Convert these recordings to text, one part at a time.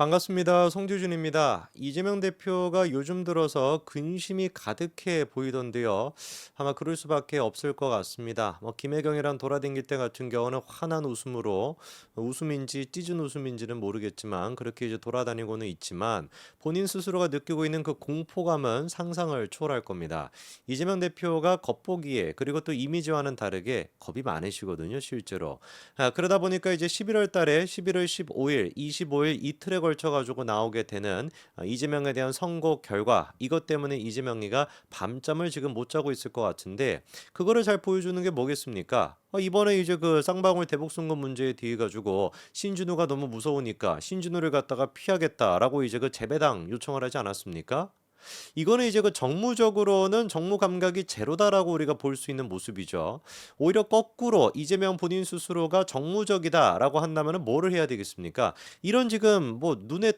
반갑습니다. 송규준입니다. 이재명 대표가 요즘 들어서 근심이 가득해 보이던데요. 아마 그럴 수밖에 없을 것 같습니다. 김혜경이랑 돌아다닐 때 같은 경우는 환한 웃음으로 웃음인지 찢은 웃음인지는 모르겠지만 그렇게 이제 돌아다니고는 있지만 본인 스스로가 느끼고 있는 그 공포감은 상상을 초월할 겁니다. 이재명 대표가 겉보기에 그리고 또 이미지와는 다르게 겁이 많으시거든요, 실제로. 그러다 보니까 이제 11월 달에 11월 15일, 25일 이틀에 걸쳐 가지고 나오게 되는 이재명에 대한 선거 결과 이것 때문에 이재명이가 밤잠을 지금 못 자고 있을 것 같은데 그거를 잘 보여주는 게 뭐겠습니까? 이번에 이제 그 쌍방울 대북 송금 문제에 대해 가지고 신진우가 너무 무서우니까 신진우를 갖다가 피하겠다라고 이제 그 재배당 요청을 하지 않았습니까? 이거는 이제 그 정무적으로는 정무 감각이 제로다라고 우리가 볼 수 있는 모습이죠. 오히려 거꾸로 이재명 본인 스스로가 정무적이다라고 한다면은 뭐를 해야 되겠습니까? 이런 지금 뭐 눈에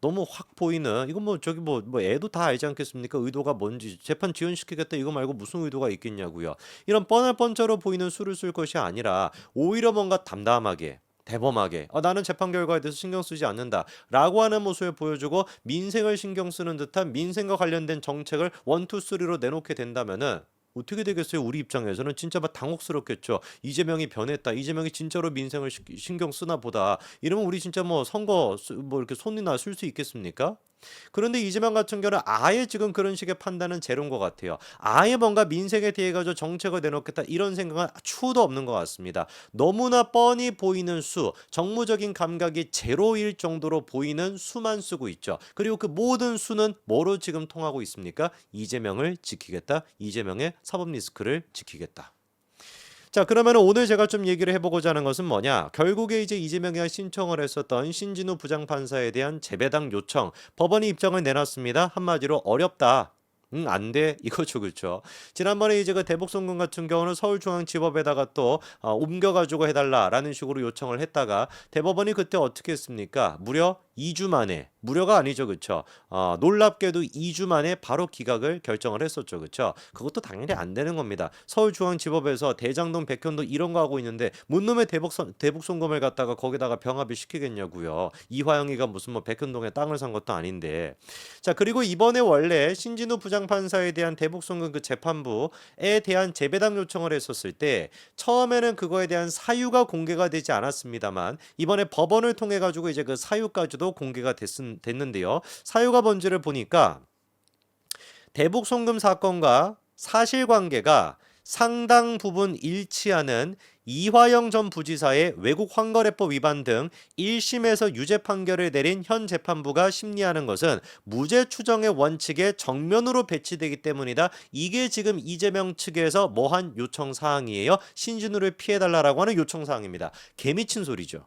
너무 확 보이는 이건 뭐 저기 뭐 애도 다 알지 않겠습니까? 의도가 뭔지 재판 지연시키겠다 이거 말고 무슨 의도가 있겠냐고요. 이런 뻔할 뻔짜로 보이는 수를 쓸 것이 아니라 오히려 뭔가 담담하게 대범하게 나는 재판 결과에 대해서 신경 쓰지 않는다라고 하는 모습을 보여주고 민생을 신경 쓰는 듯한 민생과 관련된 정책을 원투 쓰리로 내놓게 된다면은 어떻게 되겠어요? 우리 입장에서는 진짜 막 당혹스럽겠죠. 이재명이 변했다. 이재명이 진짜로 민생을 신경 쓰나 보다. 이러면 우리 진짜 뭐 선거 뭐 이렇게 손이나 쓸 수 있겠습니까? 그런데 이재명 같은 경우는 아예 지금 그런 식의 판단은 제로인 것 같아요. 아예 뭔가 민생에 대해 가지고 정책을 내놓겠다 이런 생각은 추후도 없는 것 같습니다. 너무나 뻔히 보이는 수, 정무적인 감각이 제로일 정도로 보이는 수만 쓰고 있죠. 그리고 그 모든 수는 뭐로 지금 통하고 있습니까? 이재명을 지키겠다. 이재명의 사법 리스크를 지키겠다. 자, 그러면 오늘 제가 좀 얘기를 해보고자 하는 것은 뭐냐? 결국에 이제 이재명이 신청을 했었던 신진우 부장판사에 대한 재배당 요청, 법원이 입장을 내놨습니다. 한마디로 어렵다. 응, 안 돼. 이거죠, 그렇죠. 지난번에 이제 그 대북송금 같은 경우는 서울중앙지법에다가 또 옮겨가지고 해달라라는 식으로 요청을 했다가 대법원이 그때 어떻게 했습니까? 무려 2주 만에 무료가 아니죠, 그렇죠? 놀랍게도 2주 만에 바로 기각을 결정을 했었죠, 그렇죠? 그것도 당연히 안 되는 겁니다. 서울중앙지법에서 대장동, 백현동 이런 거 하고 있는데 뭔 놈의 대북송금을 갖다가 거기다가 병합을 시키겠냐고요. 이화영이가 무슨 뭐 백현동에 땅을 산 것도 아닌데. 자, 그리고 이번에 원래 신진우 부장판사에 대한 대북송금 그 재판부에 대한 재배당 요청을 했었을 때 처음에는 그거에 대한 사유가 공개가 되지 않았습니다만 이번에 법원을 통해 가지고 이제 그 사유까지도 공개가 됐는데요. 사유가 뭔지를 보니까 대북 송금 사건과 사실관계가 상당 부분 일치하는 이화영 전 부지사의 외국 환거래법 위반 등 1심에서 유죄 판결을 내린 현 재판부가 심리하는 것은 무죄 추정의 원칙에 정면으로 배치되기 때문이다. 이게 지금 이재명 측에서 뭐한 요청 사항이에요. 신진우를 피해달라고 하는 요청 사항입니다. 개미친 소리죠.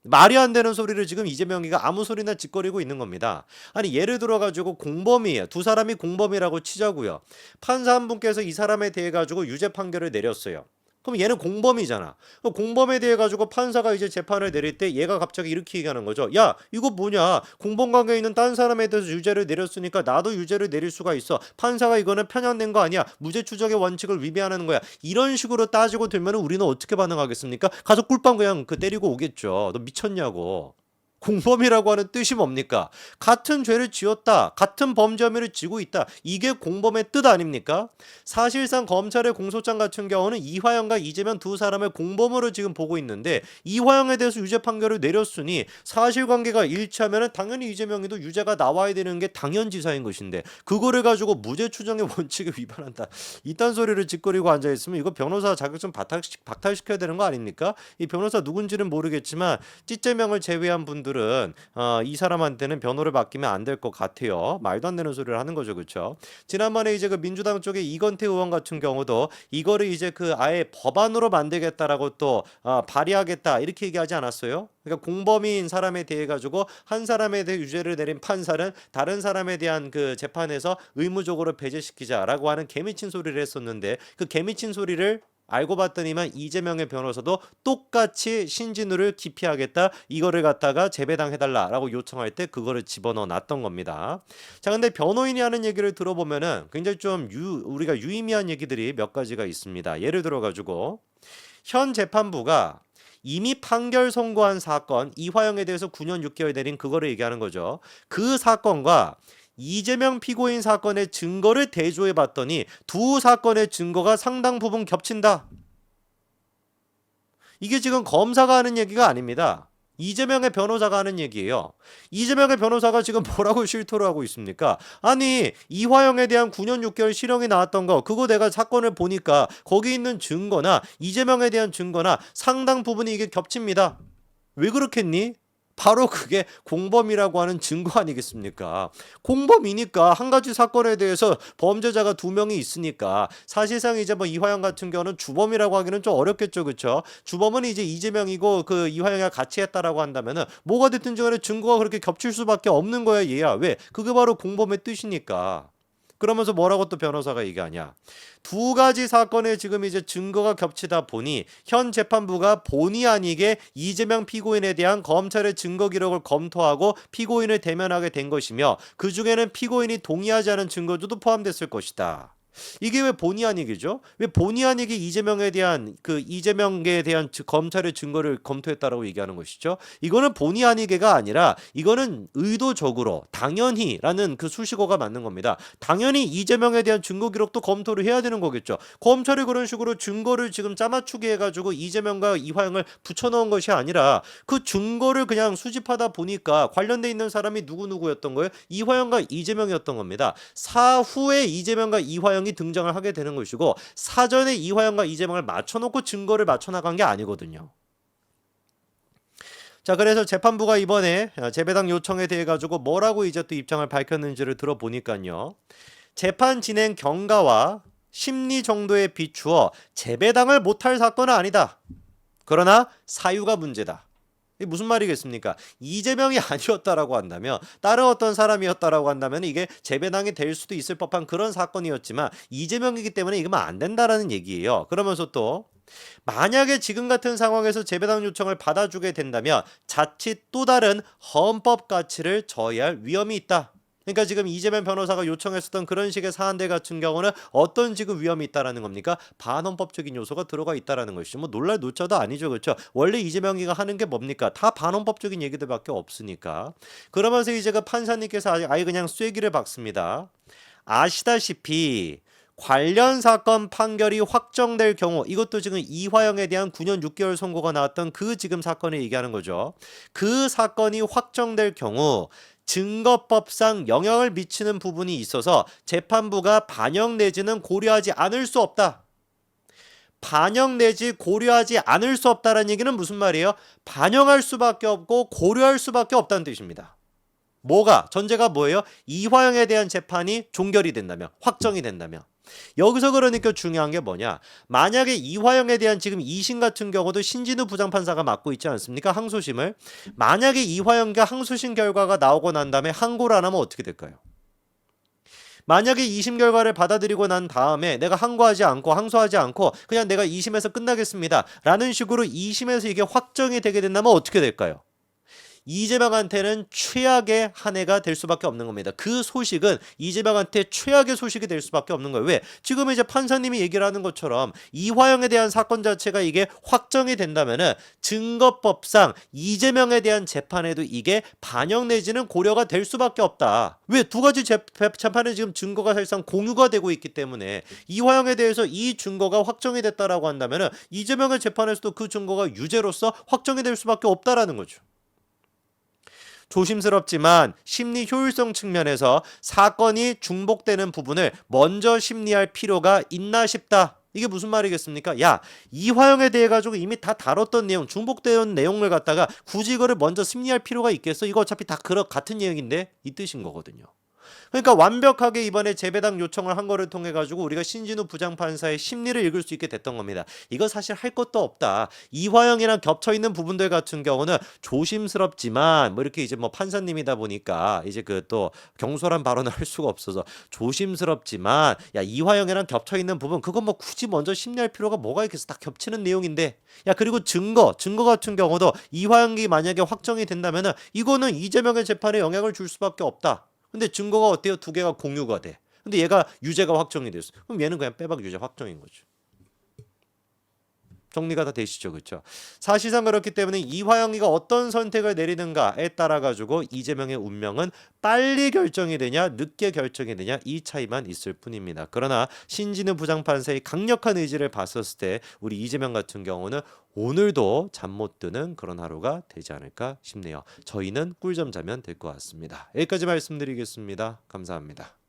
말이 안 되는 소리를 지금 이재명이가 아무 소리나 짓거리고 있는 겁니다. 아니 예를 들어 가지고 공범이에요. 두 사람이 공범이라고 치자고요. 판사 한 분께서 이 사람에 대해 가지고 유죄 판결을 내렸어요. 그럼 얘는 공범이잖아. 그럼 공범에 대해 가지고 판사가 이제 재판을 내릴 때 얘가 갑자기 이렇게 얘기하는 거죠. 야, 이거 뭐냐? 공범 관계에 있는 딴 사람에 대해서 유죄를 내렸으니까 나도 유죄를 내릴 수가 있어. 판사가 이거는 편향된 거 아니야? 무죄 추정의 원칙을 위배하는 거야. 이런 식으로 따지고 들면 우리는 어떻게 반응하겠습니까? 가서 꿀빵 그냥 그 때리고 오겠죠. 너 미쳤냐고. 공범이라고 하는 뜻이 뭡니까? 같은 죄를 지었다. 같은 범죄 혐의를 지고 있다. 이게 공범의 뜻 아닙니까? 사실상 검찰의 공소장 같은 경우는 이화영과 이재명 두 사람을 공범으로 지금 보고 있는데 이화영에 대해서 유죄 판결을 내렸으니 사실관계가 일치하면 당연히 이재명이도 유죄가 나와야 되는 게 당연지사인 것인데 그거를 가지고 무죄 추정의 원칙을 위반한다. 이딴 소리를 짓거리고 앉아있으면 이거 변호사 자격증 박탈시켜야 되는 거 아닙니까? 이 변호사 누군지는 모르겠지만 찌재명을 제외한 분들은 이 사람한테는 변호를 맡기면 안 될 것 같아요. 말도 안 되는 소리를 하는 거죠, 그렇죠? 지난번에 이제 그 민주당 쪽에 이건태 의원 같은 경우도 이거를 이제 그 아예 법안으로 만들겠다라고 또 발의하겠다 이렇게 얘기하지 않았어요? 그러니까 공범인 사람에 대해 가지고 한 사람에 대해 유죄를 내린 판사는 다른 사람에 대한 그 재판에서 의무적으로 배제시키자라고 하는 개미친 소리를 했었는데 그 개미친 소리를 알고 봤더니만 이재명의 변호사도 똑같이 신진우를 기피하겠다 이거를 갖다가 재배당해달라라고 요청할 때 그거를 집어넣어 놨던 겁니다. 자, 근데 변호인이 하는 얘기를 들어보면은 굉장히 좀 우리가 유의미한 얘기들이 몇 가지가 있습니다. 예를 들어 가지고 현 재판부가 이미 판결 선고한 사건 이화영에 대해서 9년 6개월 내린 그거를 얘기하는 거죠. 그 사건과 이재명 피고인 사건의 증거를 대조해 봤더니 두 사건의 증거가 상당 부분 겹친다. 이게 지금 검사가 하는 얘기가 아닙니다. 이재명의 변호사가 하는 얘기예요. 이재명의 변호사가 지금 뭐라고 실토를 하고 있습니까? 아니 이화영에 대한 9년 6개월 실형이 나왔던 거 그거 내가 사건을 보니까 거기 있는 증거나 이재명에 대한 증거나 상당 부분이 이게 겹칩니다. 왜 그렇겠니? 바로 그게 공범이라고 하는 증거 아니겠습니까? 공범이니까 한 가지 사건에 대해서 범죄자가 두 명이 있으니까 사실상 이제 뭐 이화영 같은 경우는 주범이라고 하기는 좀 어렵겠죠, 그렇죠? 주범은 이제 이재명이고 그 이화영이랑 같이 했다라고 한다면은 뭐가 됐든 간에 증거가 그렇게 겹칠 수밖에 없는 거야, 얘야. 왜? 그게 바로 공범의 뜻이니까. 그러면서 뭐라고 또 변호사가 얘기하냐? 두 가지 사건에 지금 이제 증거가 겹치다 보니 현 재판부가 본의 아니게 이재명 피고인에 대한 검찰의 증거 기록을 검토하고 피고인을 대면하게 된 것이며 그 중에는 피고인이 동의하지 않은 증거도 포함됐을 것이다. 이게 왜 본의 아니게죠? 왜 본의 아니게 이재명에 대한 검찰의 증거를 검토했다라고 얘기하는 것이죠? 이거는 본의 아니게가 아니라 이거는 의도적으로 당연히라는 그 수식어가 맞는 겁니다. 당연히 이재명에 대한 증거 기록도 검토를 해야 되는 거겠죠. 검찰이 그런 식으로 증거를 지금 짜맞추게 해가지고 이재명과 이화영을 붙여넣은 것이 아니라 그 증거를 그냥 수집하다 보니까 관련돼 있는 사람이 누구누구였던 거예요? 이화영과 이재명이었던 겁니다. 사후에 이재명과 이화영이 등장을 하게 되는 것이고 사전에 이화영과 이재명을 맞춰놓고 증거를 맞춰나간 게 아니거든요. 자, 그래서 재판부가 이번에 재배당 요청에 대해 가지고 뭐라고 이제 또 입장을 밝혔는지를 들어보니까요. 재판 진행 경과와 심리 정도에 비추어 재배당을 못할 사건은 아니다. 그러나 사유가 문제다. 이게 무슨 말이겠습니까? 이재명이 아니었다라고 한다면 다른 어떤 사람이었다라고 한다면 이게 재배당이 될 수도 있을 법한 그런 사건이었지만 이재명이기 때문에 이거면 안 된다라는 얘기예요. 그러면서 또 만약에 지금 같은 상황에서 재배당 요청을 받아주게 된다면 자칫 또 다른 헌법 가치를 저해할 위험이 있다. 그러니까 지금 이재명 변호사가 요청했었던 그런 식의 사안들 같은 경우는 어떤 지금 위험이 있다라는 겁니까? 반헌법적인 요소가 들어가 있다라는 것이죠. 뭐 놀랄 노자도 아니죠, 그렇죠? 원래 이재명이가 하는 게 뭡니까? 다 반헌법적인 얘기들밖에 없으니까. 그러면서 이제 그 판사님께서 아예 그냥 쐐기를 박습니다. 아시다시피 관련 사건 판결이 확정될 경우 이것도 지금 이화영에 대한 9년 6개월 선고가 나왔던 그 지금 사건을 얘기하는 거죠. 그 사건이 확정될 경우 증거법상 영향을 미치는 부분이 있어서 재판부가 반영 내지는 고려하지 않을 수 없다. 반영 내지 고려하지 않을 수 없다는 얘기는 무슨 말이에요? 반영할 수밖에 없고 고려할 수밖에 없다는 뜻입니다. 전제가 뭐예요? 이화영에 대한 재판이 종결이 된다면, 확정이 된다면. 여기서 그러니까 중요한 게 뭐냐? 만약에 이화영에 대한 지금 2심 같은 경우도 신진우 부장판사가 맡고 있지 않습니까? 항소심을. 만약에 이화영과 항소심 결과가 나오고 난 다음에 항고를 안 하면 어떻게 될까요? 만약에 2심 결과를 받아들이고 난 다음에 내가 항소하지 않고 그냥 내가 2심에서 끝나겠습니다 라는 식으로 2심에서 이게 확정이 되게 된다면 어떻게 될까요? 이재명한테는 최악의 한 해가 될 수밖에 없는 겁니다. 그 소식은 이재명한테 최악의 소식이 될 수밖에 없는 거예요. 왜? 지금 이제 판사님이 얘기를 하는 것처럼 이화영에 대한 사건 자체가 이게 확정이 된다면은 증거법상 이재명에 대한 재판에도 이게 반영 내지는 고려가 될 수밖에 없다. 왜? 두 가지 재판에 지금 증거가 사실상 공유가 되고 있기 때문에 이화영에 대해서 이 증거가 확정이 됐다라고 한다면은 이재명의 재판에서도 그 증거가 유죄로서 확정이 될 수밖에 없다라는 거죠. 조심스럽지만 심리 효율성 측면에서 사건이 중복되는 부분을 먼저 심리할 필요가 있나 싶다. 이게 무슨 말이겠습니까? 야, 이화영에 대해 가지고 이미 다 다뤘던 내용, 중복되는 내용을 갖다가 굳이 이거를 먼저 심리할 필요가 있겠어? 이거 어차피 다 같은 내용인데 이 뜻인 거거든요. 그러니까 완벽하게 이번에 재배당 요청을 한 거를 통해 가지고 우리가 신진우 부장판사의 심리를 읽을 수 있게 됐던 겁니다. 이거 사실 할 것도 없다. 이화영이랑 겹쳐 있는 부분들 같은 경우는 조심스럽지만 뭐 이렇게 이제 뭐 판사님이다 보니까 이제 그 또 경솔한 발언을 할 수가 없어서 조심스럽지만 야 이화영이랑 겹쳐 있는 부분 그건 뭐 굳이 먼저 심리할 필요가 뭐가 있겠어. 다 겹치는 내용인데. 야 그리고 증거 같은 경우도 이화영이 만약에 확정이 된다면은 이거는 이재명의 재판에 영향을 줄 수밖에 없다. 근데 증거가 어때요? 두 개가 공유가 돼. 근데 얘가 유죄가 확정이 됐어. 그럼 얘는 그냥 빼박 유죄 확정인 거죠. 정리가 다 되시죠. 그렇죠? 사실상 그렇기 때문에 이화영이가 어떤 선택을 내리는가에 따라 가지고 이재명의 운명은 빨리 결정이 되냐 늦게 결정이 되냐 이 차이만 있을 뿐입니다. 그러나 신진우 부장판사의 강력한 의지를 봤었을 때 우리 이재명 같은 경우는 오늘도 잠 못 드는 그런 하루가 되지 않을까 싶네요. 저희는 꿀잠 자면 될 것 같습니다. 여기까지 말씀드리겠습니다. 감사합니다.